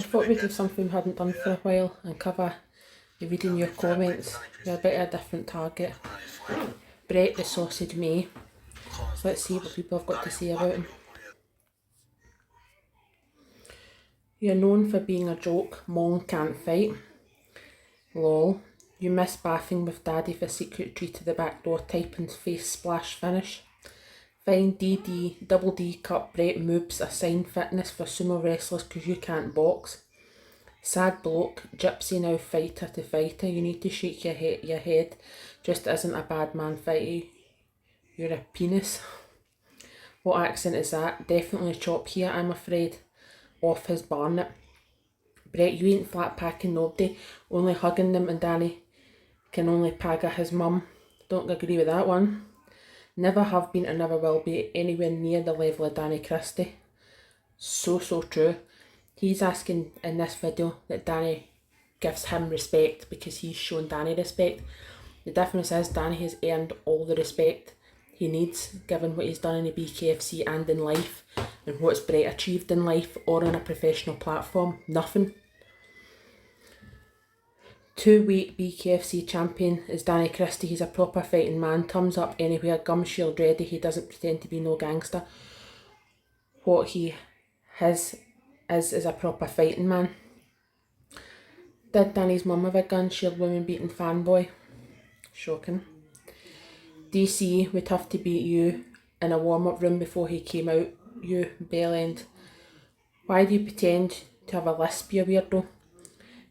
just thought we'd do something we hadn't done for a while and cover reading your comments. You're a bit of a different target. Brett the Sausage May. So let's see what people have got to say about him. You're known for being a joke. Mom can't fight. Lol. You miss bathing with Daddy for secret tree to the back door type and face splash finish. Fine DD, double D cup Brett moves assign fitness for sumo wrestlers because you can't box. Sad bloke, gypsy now fighter to fighter, you need to shake your head, just isn't a bad man fighty. You're a penis. What accent is that? Definitely chop here, I'm afraid. Off his barnet. Brett, you ain't flat packing nobody, only hugging them, and Danny can only pagger his mum. Don't agree with that one. Never have been and never will be anywhere near the level of Danny Christie. So true. He's asking in this video that Danny gives him respect because he's shown Danny respect. The difference is Danny has earned all the respect he needs given what he's done in the BKFC and in life. And what's Brett achieved in life or on a professional platform? Nothing. 2-weight BKFC champion is Danny Christie. He's a proper fighting man. Thumbs up anywhere. Gum shield ready. He doesn't pretend to be no gangster. What he is a proper fighting man. Did Danny's mum have a gun? Shield woman beating fanboy. Shocking. DC would have to beat you in a warm-up room before he came out. You bell end. Why do you pretend to have a lisp, you weirdo?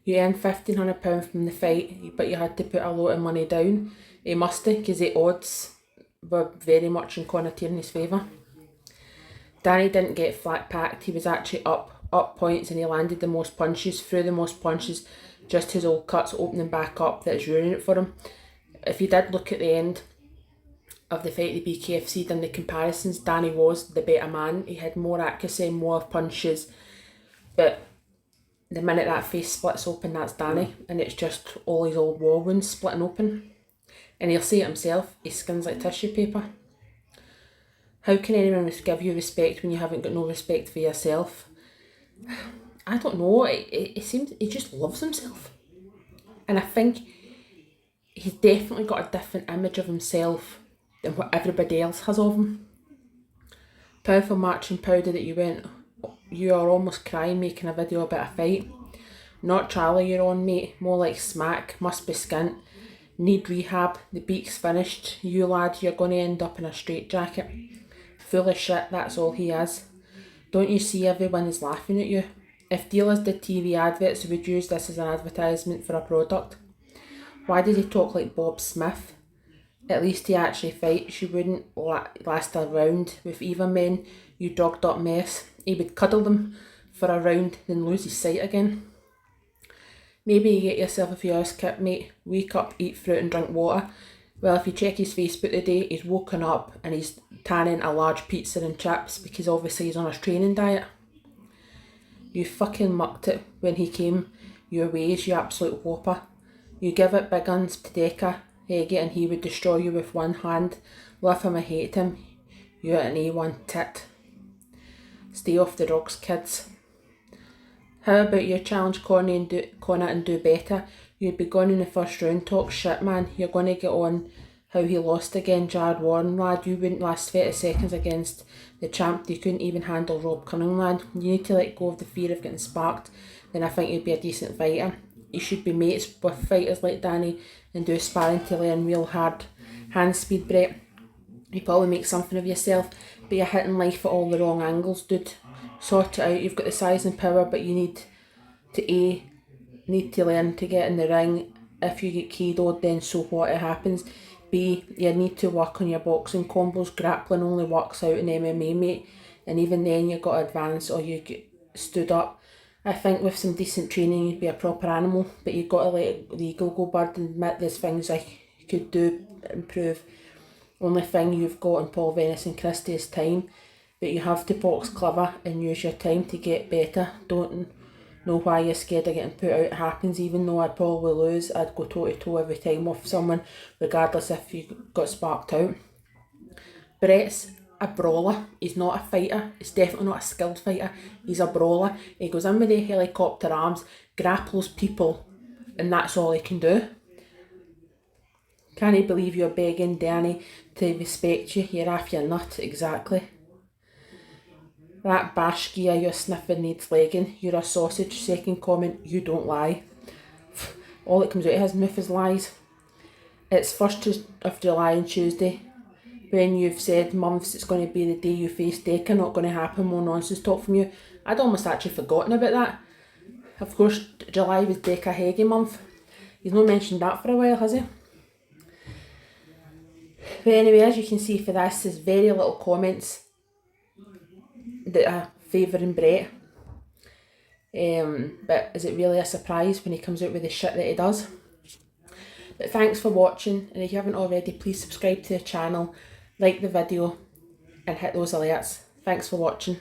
You earned £1,500 from the fight, but you had to put a lot of money down. He must have, because the odds were very much in Conor Tierney's favour. Danny didn't get flat packed, he was actually up points and he landed the most punches, threw the most punches, just his old cuts opening back up that's ruining it for him. If you did look at the end of the fight at the BKFC, done the comparisons, Danny was the better man. He had more accuracy, more punches, but the minute that face splits open, that's Danny, and it's just all his old war wounds splitting open. And he'll say it himself, his skin's like tissue paper. How can anyone give you respect when you haven't got no respect for yourself? I don't know, it seems he just loves himself. And I think he's definitely got a different image of himself than what everybody else has of him. Powerful marching powder that you went, you are almost crying making a video about a fight. Not Charlie you're on, mate, more like smack, must be skint. Need rehab, the beak's finished. You lad, you're going to end up in a straitjacket. Full of shit, that's all he is. Don't you see everyone is laughing at you? If dealers did TV adverts, they would use this as an advertisement for a product. Why did he talk like Bob Smith? At least he actually fights. You wouldn't last a round with either men, you dogged up mess. He would cuddle them for a round, then lose his sight again. Maybe you get yourself a few hours kip, mate. Wake up, eat fruit and drink water. Well, if you check his Facebook today, he's woken up and he's tanning a large pizza and chips because obviously he's on his training diet. You fucking mucked it when he came your ways, you absolute whopper. You give it big guns to Deca, Heggie, and he would destroy you with one hand. Love him or hate him, you're an A1 tit. Stay off the drugs, kids. How about you challenge Conor and do better? You'd be gone in the first round. Talk shit, man. You're going to get on how he lost again. Jared Warren, lad. You wouldn't last 30 seconds against the champ. You couldn't even handle Rob Cunningham, lad. You need to let go of the fear of getting sparked. Then I think you'd be a decent fighter. You should be mates with fighters like Danny and do sparring to learn real hard hand speed, Brett. You probably make something of yourself, but you're hitting life at all the wrong angles, dude. Sort it out. You've got the size and power, but you need to learn to get in the ring. If you get KO'd, then so what, it happens. B, you need to work on your boxing combos. Grappling only works out in MMA, mate, and even then you've got to advance or you get stood up. I think with some decent training you'd be a proper animal, but you've got to let the ego go bird and admit there's things I could do, improve. Only thing you've got in Paul Venice and Christie is time, but you have to box clever and use your time to get better. Don't know why you're scared of getting put out. It happens. Even though I'd probably lose, I'd go toe to toe every time with someone, regardless if you got sparked out. Brett's a brawler. He's not a fighter. He's definitely not a skilled fighter. He's a brawler. He goes in with the helicopter arms, grapples people, and that's all he can do. Can't believe you're begging Danny to respect you. You're off your nut, exactly. That bashkia you're sniffing needs legging. You're a sausage. Second comment, you don't lie. All that comes out of his mouth is lies. It's 1st of July on Tuesday. When you've said months it's going to be the day you face Decca, not going to happen, more nonsense talk from you. I'd almost actually forgotten about that. Of course, July was Decca Heggie month. He's not mentioned that for a while, has he? But anyway, as you can see for this, there's very little comments that are favouring Brett. But is it really a surprise when he comes out with the shit that he does? But thanks for watching, and if you haven't already, please subscribe to the channel, like the video, and hit those alerts. Thanks for watching.